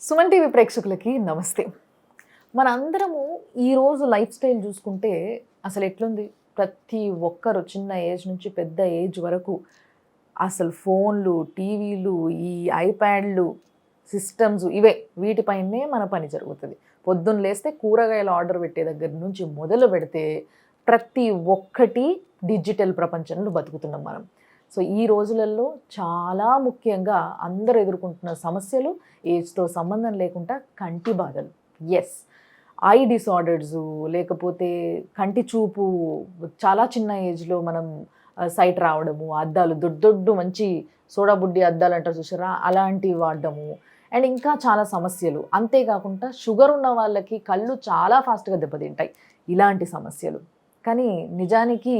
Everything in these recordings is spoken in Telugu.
సుమన్ టీవీ ప్రేక్షకులకి నమస్తే. మనందరము ఈరోజు లైఫ్ స్టైల్ చూసుకుంటే అసలు ఎట్లుంది? ప్రతి ఒక్కరు చిన్న ఏజ్ నుంచి పెద్ద ఏజ్ వరకు అసలు ఫోన్లు, టీవీలు, ఈ ఐప్యాడ్లు, సిస్టమ్స్ ఇవే వీటిపైనే మన పని జరుగుతుంది. పొద్దున్న లేస్తే కూరగాయలు ఆర్డర్ పెట్టే దగ్గర నుంచి మొదలు పెడితే ప్రతి ఒక్కటి డిజిటల్ ప్రపంచంలో బతుకుతున్నాం మనం. సో ఈ రోజులలో చాలా ముఖ్యంగా అందరూ ఎదుర్కొంటున్న సమస్యలు ఏజ్తో సంబంధం లేకుండా కంటి బాధలు. ఎస్, ఐ డిసార్డర్స్, లేకపోతే కంటి చూపు చాలా చిన్న ఏజ్లో మనం సైట్ రావడము, అద్దాలు దొడ్డు మంచి సోడా బుడ్డి అద్దాలు అంటారు చూసారా, అలాంటివి వాడడము, అండ్ ఇంకా చాలా సమస్యలు. అంతేకాకుండా షుగర్ ఉన్న వాళ్ళకి కళ్ళు చాలా ఫాస్ట్గా దెబ్బతింటాయి, ఇలాంటి సమస్యలు. కానీ నిజానికి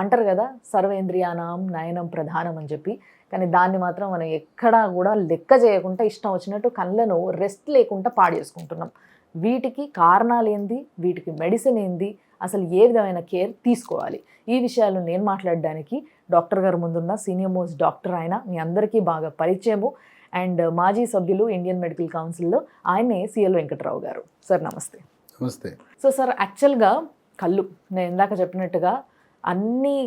అంటారు కదా, సర్వేంద్రియానాం నయనం ప్రధానం అని చెప్పి. కానీ దాన్ని మాత్రం మనం ఎక్కడా కూడా లెక్క చేయకుండా ఇష్టం వచ్చినట్టు కళ్ళను రెస్ట్ లేకుండా పాడేసుకుంటున్నాం. వీటికి కారణాలు ఏంది, వీటికి మెడిసిన్ ఏంది, అసలు ఏ విధమైన కేర్ తీసుకోవాలి, ఈ విషయాలు నేను మాట్లాడడానికి డాక్టర్ గారు ముందున్న సీనియర్ మోస్ట్ డాక్టర్. ఆయన మీ అందరికీ బాగా పరిచయము అండ్ మాజీ సభ్యులు ఇండియన్ మెడికల్ కౌన్సిల్లో, ఆయనే సిఎల్ వెంకటరావు గారు. సార్ నమస్తే. నమస్తే. సో సార్, యాక్చువల్గా కళ్ళు నేను ఇందాక చెప్పినట్టుగా అన్ని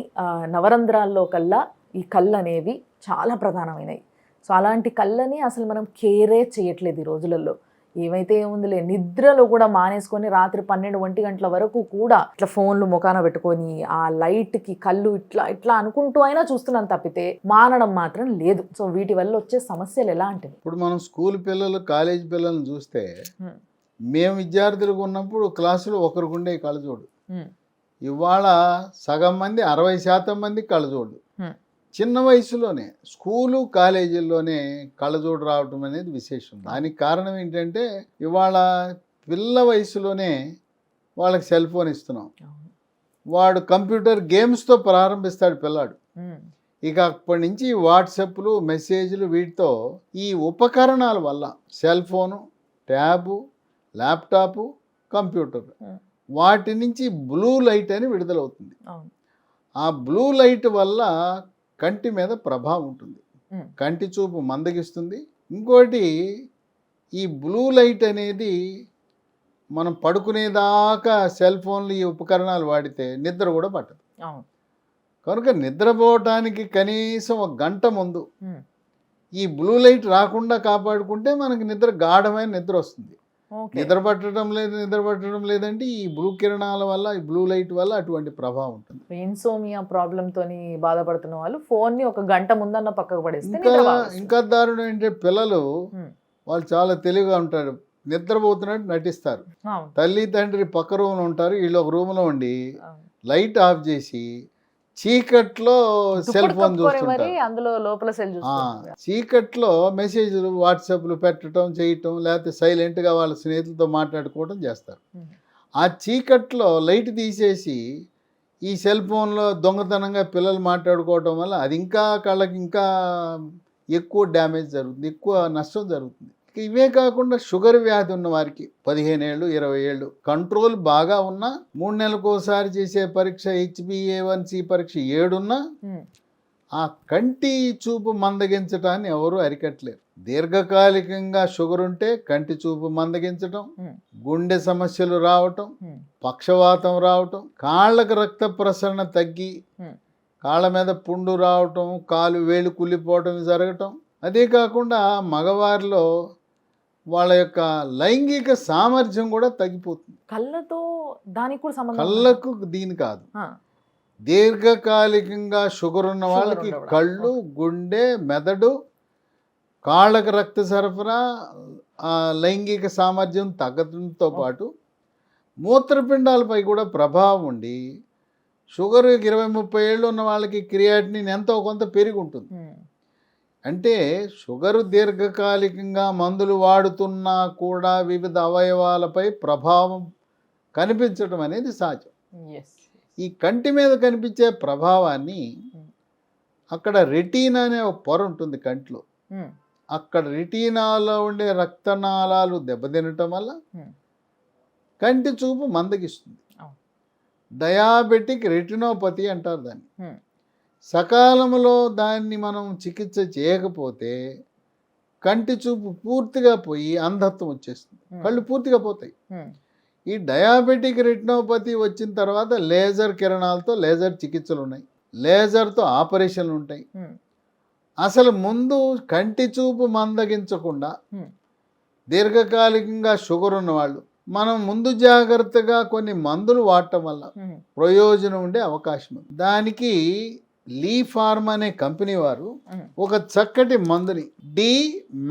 నవరంధ్రాల్లో కల్లా ఈ కళ్ళు అనేవి చాలా ప్రధానమైనవి. సో అలాంటి కళ్ళని అసలు మనం కేరే చేయట్లేదు ఈ రోజులలో. ఏమైతే ఏముందిలే, నిద్రలో కూడా మానేసుకొని రాత్రి 12-1 గంటల వరకు కూడా ఇట్లా ఫోన్లు ముఖాన పెట్టుకొని ఆ లైట్కి కళ్ళు ఇట్లా ఇట్లా అనుకుంటూ అయినా చూస్తున్నాను తప్పితే మానడం మాత్రం లేదు. సో వీటి వల్ల వచ్చే సమస్యలు ఎలాంటివి? ఇప్పుడు మనం స్కూల్ పిల్లలు, కాలేజ్ పిల్లల్ని చూస్తే మేము విద్యార్థులకు ఉన్నప్పుడు క్లాసులో ఒకరికుండే కళ్ళజోడు. ఇవాళ సగం మంది 60% మంది కళ్ళజోడు. చిన్న వయసులోనే స్కూలు కాలేజీల్లోనే కళ్ళజోడు రావటం అనేది విశేషం. దానికి కారణం ఏంటంటే ఇవాళ పిల్ల వయసులోనే వాళ్ళకి సెల్ ఫోన్ ఇస్తున్నాం. వాడు కంప్యూటర్ గేమ్స్తో ప్రారంభిస్తాడు పిల్లాడు. ఇక అప్పటి నుంచి వాట్సాప్లు, మెసేజ్లు, వీటితో ఈ ఉపకరణాల వల్ల cell phone, tab, laptop, computer, వాటి నుంచి బ్లూ లైట్ అని విడుదలవుతుంది. ఆ బ్లూ లైట్ వల్ల కంటి మీద ప్రభావం ఉంటుంది, కంటి చూపు మందగిస్తుంది. ఇంకోటి, ఈ బ్లూ లైట్ అనేది మనం పడుకునేదాకా సెల్ ఫోన్లు, ఈ ఉపకరణాలు వాడితే నిద్ర కూడా పట్టదు. కనుక నిద్రపోవటానికి కనీసం 1 గంట ముందు ఈ బ్లూ లైట్ రాకుండా కాపాడుకుంటే మనకి గాఢమైన నిద్ర వస్తుంది. నిద్ర పట్టడం లేదంటే ఈ బ్లూ కిరణాల వల్ల, ఈ బ్లూ లైట్ వల్ల అటువంటి ప్రభావం ఉంటుంది. ఇన్సోమియా ప్రాబ్లంతోని బాధపడుతున్న వాళ్ళు ఫోన్ని 1 గంట ముందన్న పక్కకు పడేస్తే ఇంకా దారుణం ఏంటంటే పిల్లలు వాళ్ళు చాలా తెలివిగా ఉంటారు, నిద్రపోతున్నట్టు నటిస్తారు. తల్లి తండ్రి పక్క రూమ్లో ఉంటారు, వీళ్ళు ఒక రూమ్లో ఉండి లైట్ ఆఫ్ చేసి చీకట్లో సెల్ ఫోన్ చూస్తుంటారు. చీకట్లో మెసేజ్లు, వాట్సాప్లు పెట్టడం, చేయటం, లేకపోతే సైలెంట్గా వాళ్ళ స్నేహితులతో మాట్లాడుకోవడం చేస్తారు. ఆ చీకట్లో లైట్ తీసేసి ఈ సెల్ ఫోన్లో దొంగతనంగా పిల్లలు మాట్లాడుకోవటం వల్ల అది ఇంకా కళ్ళకి ఇంకా ఎక్కువ డ్యామేజ్ జరుగుతుంది, ఎక్కువ నష్టం జరుగుతుంది. ఇవే కాకుండా షుగర్ వ్యాధి ఉన్న వారికి 15 ఏళ్ళు, 20 ఏళ్ళు కంట్రోల్ బాగా ఉన్నా, 3 నెలలకు ఒకసారి చేసే పరీక్ష HbA1c పరీక్ష 7 ఉన్నా ఆ కంటి చూపు మందగించటాన్ని ఎవరు అరికట్టలేరు. దీర్ఘకాలికంగా షుగర్ ఉంటే కంటి చూపు మందగించటం, గుండె సమస్యలు రావటం, పక్షవాతం రావటం, కాళ్ళకు రక్త ప్రసరణ తగ్గి కాళ్ళ మీద పుండు రావటం, కాలు వేలు కుళ్ళిపోవటం జరగటం. అదే కాకుండా మగవారిలో వాళ్ళ యొక్క లైంగిక సామర్థ్యం కూడా తగ్గిపోతుంది. కళ్ళతో దానికి కూడా సంబంధం? కళ్ళకు దీని కాదు, దీర్ఘకాలికంగా షుగర్ ఉన్న వాళ్ళకి కళ్ళు, గుండె, మెదడు, కాళ్ళకు రక్త సరఫరా, లైంగిక సామర్థ్యం తగ్గడంతో పాటు మూత్రపిండాలపై కూడా ప్రభావం ఉండి షుగర్ 20-30 ఏళ్ళు ఉన్న వాళ్ళకి క్రియాటినిన్ ఎంతో కొంత పెరిగి ఉంటుంది. అంటే షుగరు దీర్ఘకాలికంగా మందులు వాడుతున్నా కూడా వివిధ అవయవాలపై ప్రభావం కనిపించడం అనేది సహజం. ఈ కంటి మీద కనిపించే ప్రభావాన్ని అక్కడ రెటీనా అనే ఒక పొర ఉంటుంది కంటిలో. అక్కడ రెటీనాలో ఉండే రక్తనాళాలు దెబ్బతినటం వల్ల కంటి చూపు మందగిస్తుంది. డయాబెటిక్ రెటినోపతి అంటారు దాన్ని. సకాలంలో దాన్ని మనం చికిత్స చేయకపోతే కంటి చూపు పూర్తిగా పోయి అంధత్వం వచ్చేస్తుంది, కళ్ళు పూర్తిగా పోతాయి. ఈ డయాబెటిక్ రెటినోపతి వచ్చిన తర్వాత లేజర్ కిరణాలతో లేజర్ చికిత్సలు ఉన్నాయి, లేజర్తో ఆపరేషన్లు ఉంటాయి. అసలు ముందు కంటి చూపు మందగించకుండా దీర్ఘకాలికంగా షుగర్ ఉన్నవాళ్ళు మనం ముందు జాగ్రత్తగా కొన్ని మందులు వాడటం వల్ల ప్రయోజనం ఉండే అవకాశం ఉంది. దానికి లీ ఫార్మ్ అనే కంపెనీ వారు ఒక చక్కటి మందుని డి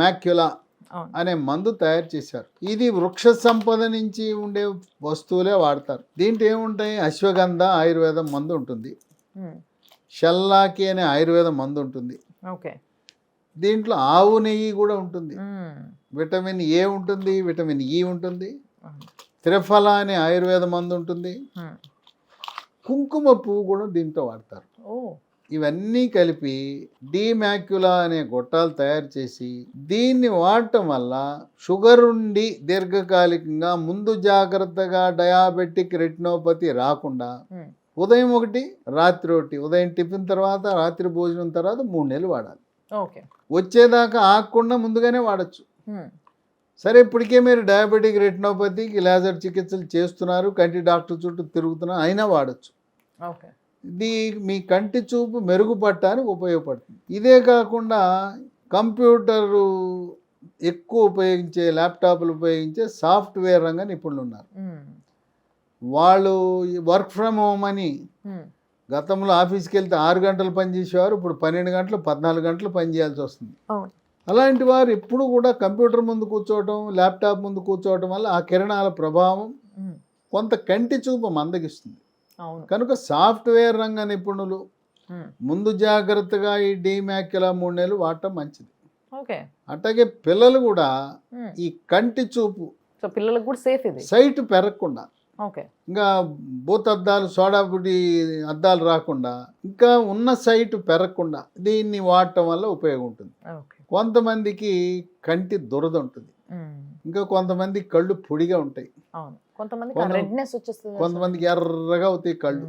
మ్యాక్యులా అనే మందు తయారు చేశారు. ఇది వృక్ష సంపద నుంచి ఉండే వస్తువులే వాడతారు. దీంట్లో ఏముంటాయి, అశ్వగంధ ఆయుర్వేదం మందు ఉంటుంది, షల్లాకి అనే ఆయుర్వేద మందు ఉంటుంది, దీంట్లో ఆవు నెయ్యి కూడా ఉంటుంది, విటమిన్ ఏ ఉంటుంది, విటమిన్ ఈ ఉంటుంది, త్రిఫల అనే ఆయుర్వేద మందు ఉంటుంది, కుంకుమ పువ్వు కూడా దీంట్లో వాడతారు. ఇవన్నీ కలిపి డీమ్యాక్యులా అనే గొట్టాలు తయారు చేసి దీన్ని వాడటం వల్ల షుగర్ ఉండి దీర్ఘకాలికంగా ముందు జాగ్రత్తగా డయాబెటిక్ రెటినోపతి రాకుండా ఉదయం ఒకటి రాత్రి ఒకటి, ఉదయం టిఫిన్ తర్వాత రాత్రి భోజనం తర్వాత 3 నెలలు వాడాలి. వచ్చేదాకా ఆగకుండా ముందుగానే వాడచ్చు. సరే, ఇప్పటికే మీరు డయాబెటిక్ రెటినోపతికి లేజర్ చికిత్సలు చేస్తున్నారు, కంటి డాక్టర్ చుట్టూ తిరుగుతున్నారు, అయినా వాడచ్చు. ఇది మీ కంటి చూపు మెరుగుపడటానికి ఉపయోగపడుతుంది. ఇదే కాకుండా కంప్యూటరు ఎక్కువ ఉపయోగించే ల్యాప్టాప్లు ఉపయోగించే సాఫ్ట్వేర్ రంగ నిపుణులు ఉన్నారు. వాళ్ళు వర్క్ ఫ్రమ్ హోమ్ అని గతంలో ఆఫీస్కి వెళ్తే 6 గంటలు పనిచేసేవారు, ఇప్పుడు 12 గంటలు 14 గంటలు పనిచేయాల్సి వస్తుంది. అలాంటి వారు ఎప్పుడు కూడా కంప్యూటర్ ముందు కూర్చోవటం, ల్యాప్టాప్ ముందు కూర్చోవటం వల్ల ఆ కిరణాల ప్రభావం కొంత కంటి చూపు మందగిస్తుంది. కనుక సాఫ్ట్వేర్ రంగ నిపుణులు ముందు జాగ్రత్తగా ఈ డీమ్యాక్యులా 3 నెలలు వాడటం మంచిది. అట్లాగే పిల్లలు కూడా ఈ కంటి చూపు పిల్లలకు కూడా సేఫ్, ఇది సైట్ పెరగకుండా, ఇంకా బూత్ అద్దాలు సోడా బుడి అద్దాలు రాకుండా, ఇంకా ఉన్న సైట్ పెరగకుండా దీన్ని వాడటం వల్ల ఉపయోగం ఉంటుంది. కొంతమందికి కంటి దురద ఉంటుంది, ఇంకా కొంతమంది కళ్ళు పొడిగా ఉంటాయి, కొంతమందికి ఎర్రగా అవుతాయి కళ్ళు,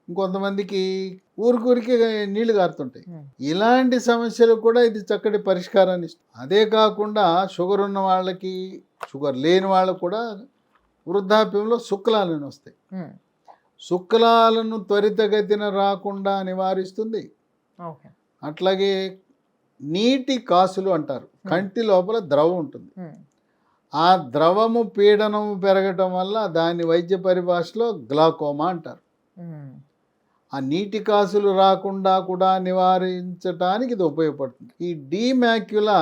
ఇంకొంతమందికి ఊరికి నీళ్లు గారుతుంటాయి. ఇలాంటి సమస్యలు కూడా ఇది చక్కటి పరిష్కారాన్ని ఇస్తుంది. అదే కాకుండా షుగర్ ఉన్న వాళ్ళకి, షుగర్ లేని వాళ్ళకు కూడా వృద్ధాప్యంలో శుక్లాలను వస్తాయి. శుక్లాలను త్వరితగతిన రాకుండా నివారిస్తుంది. అట్లాగే నీటి కాసులు అంటారు, కంటి లోపల ద్రవం ఉంటుంది, ఆ ద్రవము పీడనము పెరగటం వల్ల దాని వైద్య పరిభాషలో గ్లాకోమా అంటారు. ఆ నీటి కాసులు రాకుండా కూడా నివారించడానికి ఇది ఉపయోగపడుతుంది. ఈ డీమ్యాక్యులా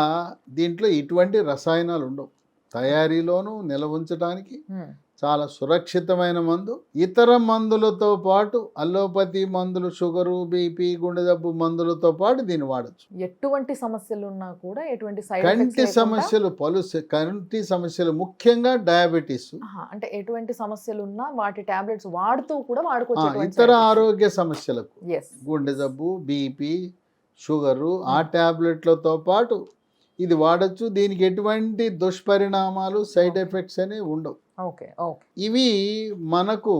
దీంట్లో ఇటువంటి రసాయనాలు ఉండవు, తయారీలోనూ నిల్వ ఉంచడానికి చాలా సురక్షితమైన మందు. ఇతర మందులతో పాటు అల్లోపతి మందులు, షుగరు, బీపీ, గుండె జబ్బు మందులతో పాటు దీన్ని వాడచ్చు. ఎటువంటి సమస్యలు ఉన్నా కూడా, ఎటువంటి కంటి సమస్యలు, కంటి సమస్యలు ముఖ్యంగా డయాబెటీస్, అంటే ఎటువంటి సమస్యలు ఉన్నా వాటి టాబ్లెట్స్ వాడుతూ కూడా వాడుకోవచ్చు. ఇతర ఆరోగ్య సమస్యలకు, గుండె జబ్బు, బీపీ, షుగరు, ఆ టాబ్లెట్లతో పాటు ఇది వాడచ్చు. దీనికి ఎటువంటి దుష్పరిణామాలు, సైడ్ ఎఫెక్ట్స్ అనేవి ఉండవు. ఇవి మనకు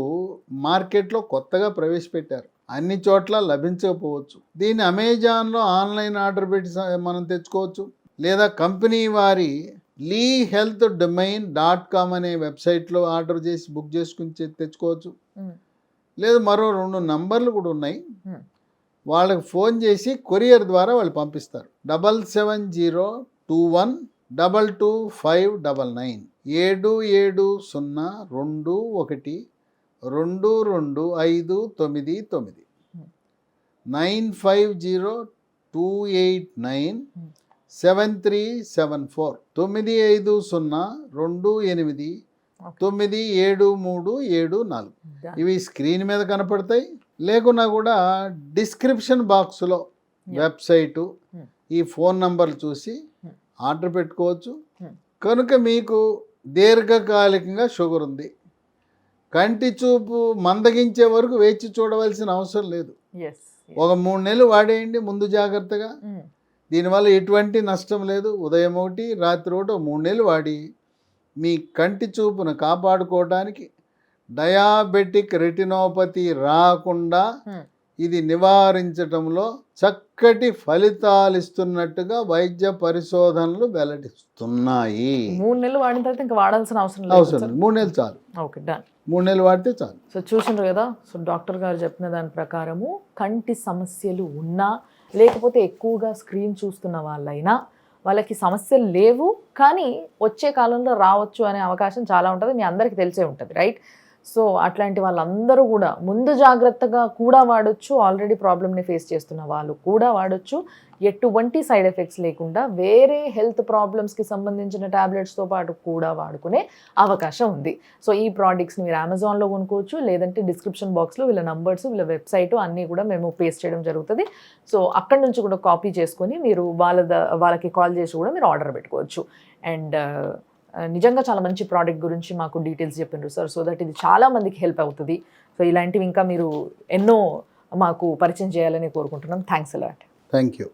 మార్కెట్లో కొత్తగా ప్రవేశపెట్టారు, అన్ని చోట్ల లభించకపోవచ్చు. దీన్ని అమెజాన్లో ఆన్లైన్ ఆర్డర్ పెట్టి మనం తెచ్చుకోవచ్చు, లేదా కంపెనీ వారి lehealthdomain.com అనే వెబ్సైట్లో ఆర్డర్ చేసి బుక్ చేసుకుని తెచ్చుకోవచ్చు. లేదా మరో 2 నంబర్లు కూడా ఉన్నాయి, వాళ్ళకి ఫోన్ చేసి కొరియర్ ద్వారా వాళ్ళు పంపిస్తారు. 7702122599 77021222599 9502897374 9502897374. ఇవి స్క్రీన్ మీద కనపడతాయి, లేకున్నా కూడా డిస్క్రిప్షన్ బాక్స్లో వెబ్సైటు, ఈ ఫోన్ నంబర్లు చూసి ఆర్డర్ పెట్టుకోవచ్చు. కనుక మీకు దీర్ఘకాలికంగా షుగర్ ఉంది, కంటి చూపు మందగించే వరకు వేచి చూడవలసిన అవసరం లేదు. ఒక 3 నెలలు వాడేయండి ముందు జాగ్రత్తగా, దీనివల్ల ఎటువంటి నష్టం లేదు. ఉదయం ఒకటి రాత్రి ఒకటి 3 నెలలు వాడి మీ కంటి చూపును కాపాడుకోవడానికి, డయాబెటిక్ రెటినోపతి రాకుండా ఇది నివారించటంలో చక్కటి ఫలితాలు ఇస్తున్నట్టుగా వైద్య పరిశోధనలు వెల్లడిస్తున్నాయి. 3 నెలలు వాడిన తర్వాత ఇంకా వాడాల్సిన అవసరం లేదు. అవసరం లేదు, 3 నెలలు చాలు. Okay, done. 3 నెలలు వాడితే చాలు. సో చూసిండ్రు కదా, సో డాక్టర్ గారు చెప్పిన దాని ప్రకారము కంటి సమస్యలు ఉన్నా లేకపోతే ఎక్కువగా స్క్రీన్ చూస్తున్న వాళ్ళైనా వాళ్ళకి సమస్యలు లేవు, కానీ వచ్చే కాలంలో రావచ్చు అనే అవకాశం చాలా ఉంటుంది. మీ అందరికీ తెలిసే ఉంటుంది, రైట్? సో అట్లాంటి వాళ్ళందరూ కూడా ముందు జాగ్రత్తగా కూడా వాడొచ్చు. ఆల్రెడీ ప్రాబ్లమ్ని ఫేస్ చేస్తున్న వాళ్ళు కూడా వాడొచ్చు. ఎటువంటి సైడ్ ఎఫెక్ట్స్ లేకుండా వేరే హెల్త్ ప్రాబ్లమ్స్కి సంబంధించిన ట్యాబ్లెట్స్తో పాటు కూడా వాడుకునే అవకాశం ఉంది. సో ఈ ప్రోడక్ట్స్ని మీరు అమెజాన్లో కొనుక్కోవచ్చు, లేదంటే డిస్క్రిప్షన్ బాక్స్లో వీళ్ళ నంబర్స్, వీళ్ళ వెబ్సైట్ అన్నీ కూడా మేము పేస్ట్ చేయడం జరుగుతుంది. సో అక్కడి నుంచి కూడా కాపీ చేసుకొని మీరు వాళ్ళకి కాల్ చేసి కూడా మీరు ఆర్డర్ పెట్టుకోవచ్చు. అండ్ నిజంగా చాలా మంచి ప్రోడక్ట్ గురించి మాకు డీటెయిల్స్ చెప్పిండ్రు సార్. సో దట్ ఇది చాలా మందికి హెల్ప్ అవుతుంది. సో ఇలాంటివి ఇంకా మీరు ఎన్నో మాకు పరిచయం చేయాలని కోరుకుంటున్నాం. Thanks a lot. Thank you.